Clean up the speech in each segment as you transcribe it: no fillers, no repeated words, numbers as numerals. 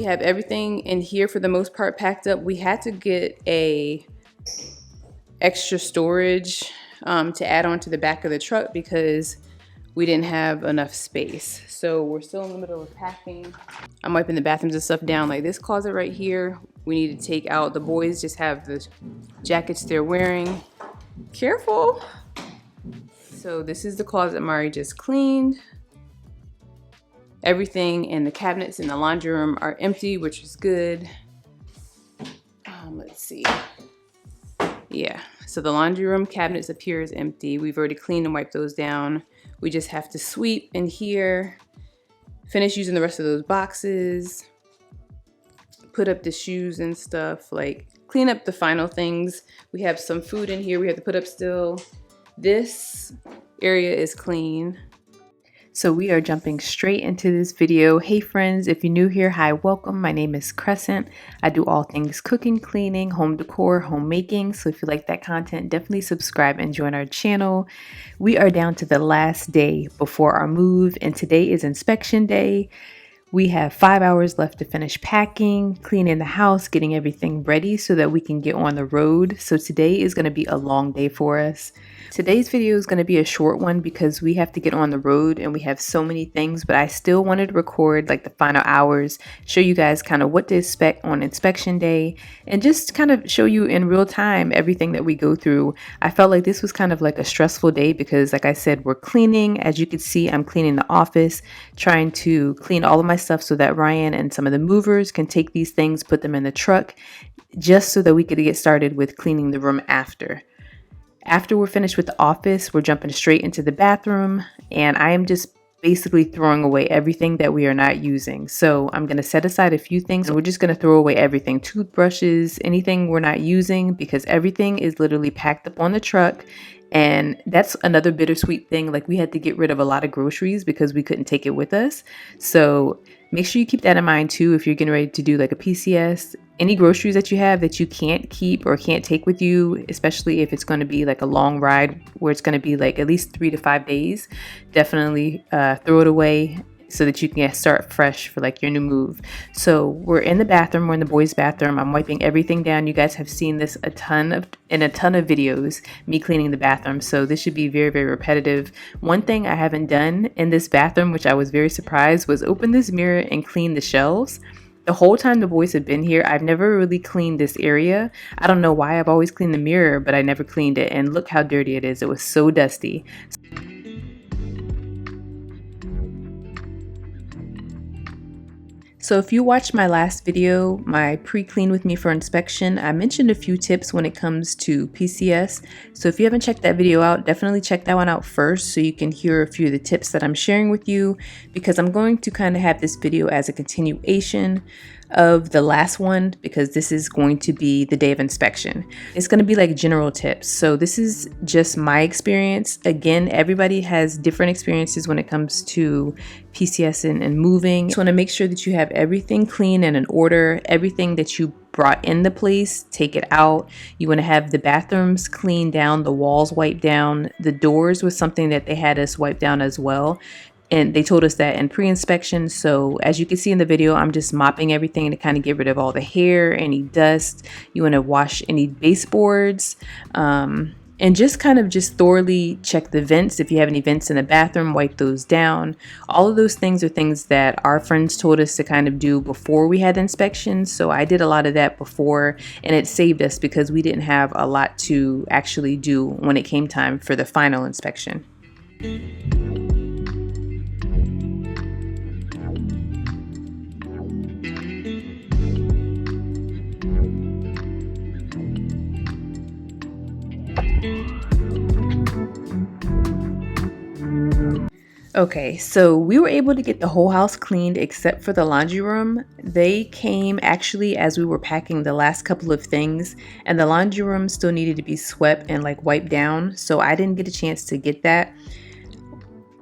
have everything in here for the most part packed up. We had to get a extra storage to add on to the back of the truck because we didn't have enough space. So we're still in the middle of packing. I'm wiping the bathrooms and stuff down. Like this closet right here, we need to take out. The boys just have the jackets they're wearing. Careful. So this is the closet Mari just cleaned. Everything in the cabinets in the laundry room are empty, which is good. Let's see. Yeah, so the laundry room cabinets appear as empty. We've already cleaned and wiped those down. We just have to sweep in here, finish using the rest of those boxes, put up the shoes and stuff, like clean up the final things. We have some food in here we have to put up still. This area is clean. So we are jumping straight into this video. Hey friends, if you're new here, hi, welcome. My name is Crescent. I do all things cooking, cleaning, home decor, homemaking. So if you like that content, definitely subscribe and join our channel. We are down to the last day before our move, and today is inspection day. We have 5 hours left to finish packing, cleaning the house, getting everything ready so that we can get on the road. So today is going to be a long day for us. Today's video is going to be a short one because we have to get on the road and we have so many things, but I still wanted to record like the final hours, show you guys kind of what to expect on inspection day, and just kind of show you in real time everything that we go through. I felt like this was kind of like a stressful day because, like I said, we're cleaning. As you can see, I'm cleaning the office, trying to clean all of my stuff so that Ryan and some of the movers can take these things, put them in the truck, just so that we could get started with cleaning the room after. After we're finished with the office, we're jumping straight into the bathroom, and I am just basically throwing away everything that we are not using. So I'm going to set aside a few things, and we're just going to throw away everything, toothbrushes, anything we're not using, because everything is literally packed up on the truck. And that's another bittersweet thing. Like, we had to get rid of a lot of groceries because we couldn't take it with us. So make sure you keep that in mind too if you're getting ready to do like a PCS. Any groceries that you have that you can't keep or can't take with you, especially if it's going to be like a long ride where it's going to be like at least 3 to 5 days, definitely throw it away so that you can start fresh for like your new move. So we're in the bathroom, we're in the boys' bathroom. I'm wiping everything down. You guys have seen this in a ton of videos, me cleaning the bathroom. So this should be very, very repetitive. One thing I haven't done in this bathroom, which I was very surprised, was open this mirror and clean the shelves. The whole time the boys have been here, I've never really cleaned this area. I don't know why. I've always cleaned the mirror, but I never cleaned it. And look how dirty it is. It was so dusty. So if you watched my last video, my pre-clean with me for inspection, I mentioned a few tips when it comes to PCS. So if you haven't checked that video out, definitely check that one out first so you can hear a few of the tips that I'm sharing with you, because I'm going to kind of have this video as a continuation of the last one, because this is going to be the day of inspection. It's going to be like general tips. So this is just my experience. Again, everybody has different experiences when it comes to PCS and moving. Just want to make sure that you have everything clean and in order. Everything that you brought in the place, take it out. You want to have the bathrooms cleaned down, the walls wiped down. The doors was something that they had us wipe down as well. And they told us that in pre-inspection. So as you can see in the video, I'm just mopping everything to kind of get rid of all the hair, any dust. You want to wash any baseboards, and just kind of just thoroughly check the vents. If you have any vents in the bathroom, wipe those down. All of those things are things that our friends told us to kind of do before we had inspections. So I did a lot of that before, and it saved us because we didn't have a lot to actually do when it came time for the final inspection. Okay, so we were able to get the whole house cleaned except for the laundry room. They came actually as we were packing the last couple of things, and the laundry room still needed to be swept and like wiped down, so I didn't get a chance to get that.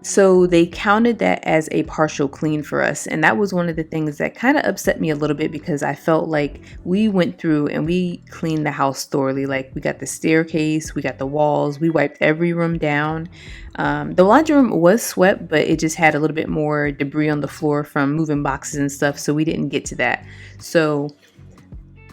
So they counted that as a partial clean for us. And that was one of the things that kind of upset me a little bit, because I felt like we went through and we cleaned the house thoroughly. Like, we got the staircase, we got the walls, we wiped every room down. The laundry room was swept, but it just had a little bit more debris on the floor from moving boxes and stuff. So we didn't get to that. So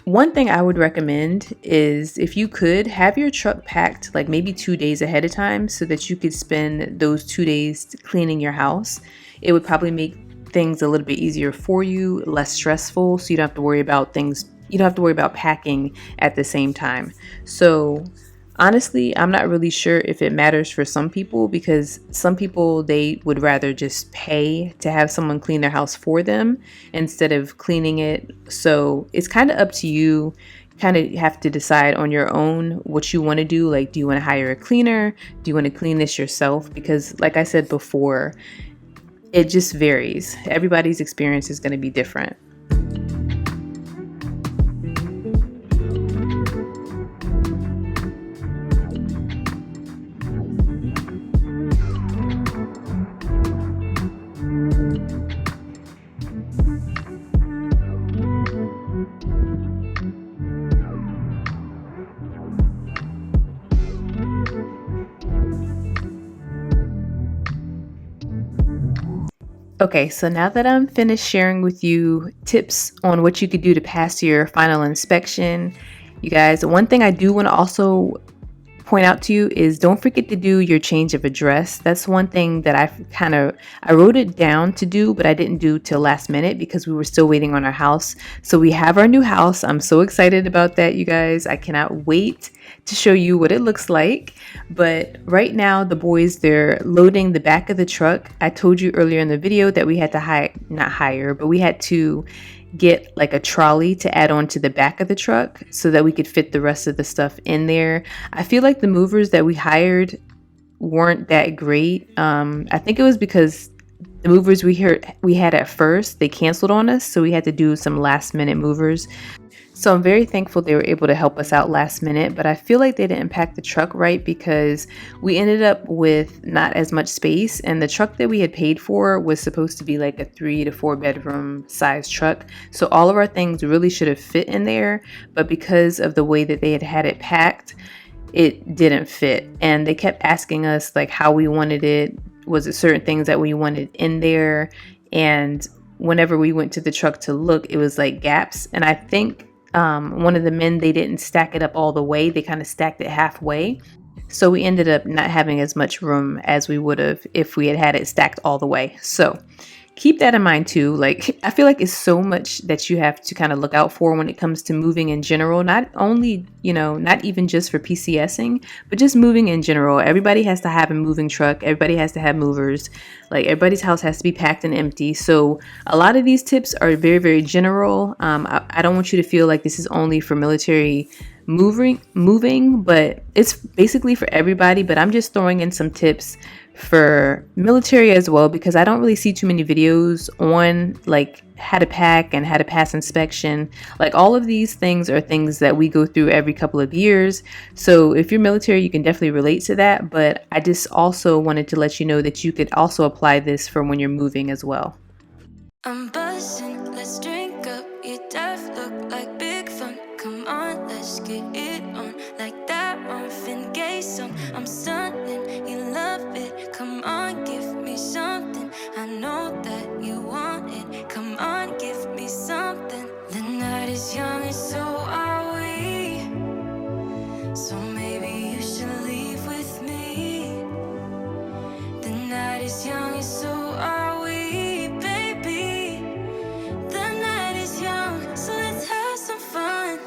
one thing I would recommend is, if you could, have your truck packed like maybe 2 days ahead of time so that you could spend those 2 days cleaning your house. It would probably make things a little bit easier for you, less stressful, so you don't have to worry about things. You don't have to worry about packing at the same time. So honestly, I'm not really sure if it matters for some people, because some people, they would rather just pay to have someone clean their house for them instead of cleaning it. So it's kind of up to you. Kind of have to decide on your own what you want to do. Like, do you want to hire a cleaner? Do you want to clean this yourself? Because like I said before, it just varies. Everybody's experience is going to be different. Okay, so now that I'm finished sharing with you tips on what you could do to pass your final inspection, you guys, one thing I do want to also point out to you is, don't forget to do your change of address. That's one thing that I wrote it down to do, but I didn't do till last minute because we were still waiting on our house. So we have our new house. I'm so excited about that, you guys. I cannot wait to show you what it looks like. But right now, the boys, they're loading the back of the truck. I told you earlier in the video that we had to we had to get like a trolley to add on to the back of the truck so that we could fit the rest of the stuff in there. I feel like the movers that we hired weren't that great. I think it was because the movers we had at first, they canceled on us, so we had to do some last minute movers. So I'm very thankful they were able to help us out last minute, but I feel like they didn't pack the truck right, because we ended up with not as much space, and the truck that we had paid for was supposed to be like a 3 to 4 bedroom size truck. So all of our things really should have fit in there, but because of the way that they had it packed, it didn't fit. And they kept asking us like how we wanted it. Was it certain things that we wanted in there? And whenever we went to the truck to look, it was like gaps. And I think one of the men, they didn't stack it up all the way. They kind of stacked it halfway. So we ended up not having as much room as we would have if we had it stacked all the way. So keep that in mind too. Like, I feel like it's so much that you have to kind of look out for when it comes to moving in general. Not only, not even just for PCSing, but just moving in general. Everybody has to have a moving truck. Everybody has to have movers. Like, everybody's house has to be packed and empty. So a lot of these tips are very, very general. I don't want you to feel like this is only for military moving, but it's basically for everybody. But I'm just throwing in some tips for military as well, because I don't really see too many videos on like how to pack and how to pass inspection. Like, all of these things are things that we go through every couple of years. So if you're military, you can definitely relate to that. But I just also wanted to let you know that you could also apply this for when you're moving as well. I'm buzzing, let's drink up. Your death look like big fun. Come on, let's get it on. Like that Marvin Gaye song. I'm stunning, you love it. Come on, give me something. I know that you want it. Come on, give me something. The night is young and so are we. So maybe you should leave with me. The night is young and so are we, baby. The night is young, so let's have some fun.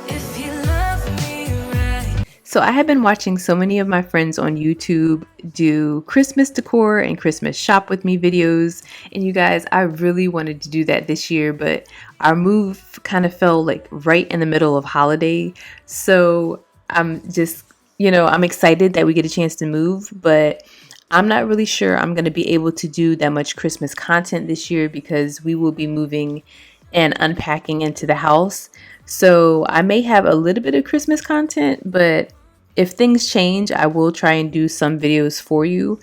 If you love me right. So I have been watching so many of my friends on YouTube do Christmas decor and Christmas shop with me videos. And you guys, I really wanted to do that this year, but our move kind of fell like right in the middle of holiday. So I'm just, I'm excited that we get a chance to move, but I'm not really sure I'm going to be able to do that much Christmas content this year, because we will be moving and unpacking into the house. So I may have a little bit of Christmas content, but if things change, I will try and do some videos for you.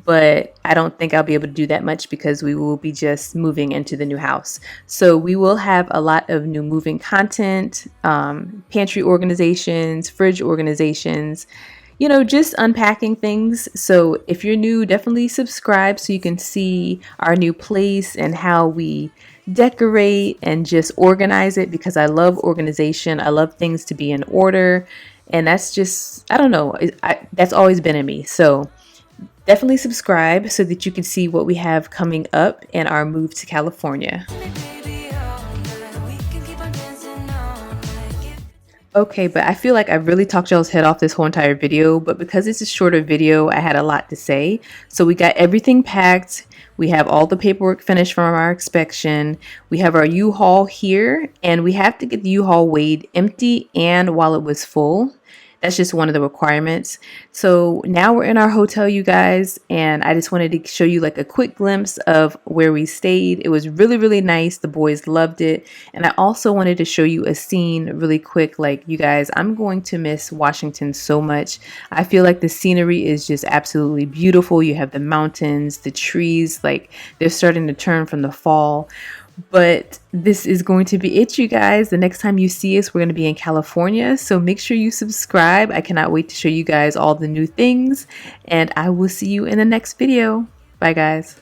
but I don't think I'll be able to do that much because we will be just moving into the new house. So we will have a lot of new moving content, pantry organizations, fridge organizations, you know, just unpacking things. So if you're new, definitely subscribe so you can see our new place and how we decorate and just organize it, because I love organization. I love things to be in order. And that's just, I don't know, that's always been in me. So definitely subscribe so that you can see what we have coming up in our move to California. Okay, but I feel like I've really talked y'all's head off this whole entire video, but because it's a shorter video, I had a lot to say. So we got everything packed. We have all the paperwork finished from our inspection. We have our U-Haul here, and we have to get the U-Haul weighed empty and while it was full. That's just one of the requirements. So now we're in our hotel, you guys, and I just wanted to show you like a quick glimpse of where we stayed. It was really, really nice. The boys loved it. And I also wanted to show you a scene really quick. Like, you guys, I'm going to miss Washington so much. I feel like the scenery is just absolutely beautiful. You have the mountains, the trees, like they're starting to turn from the fall. But this is going to be it, you guys. The next time you see us, we're going to be in California. So make sure you subscribe. I cannot wait to show you guys all the new things. And I will see you in the next video. Bye, guys.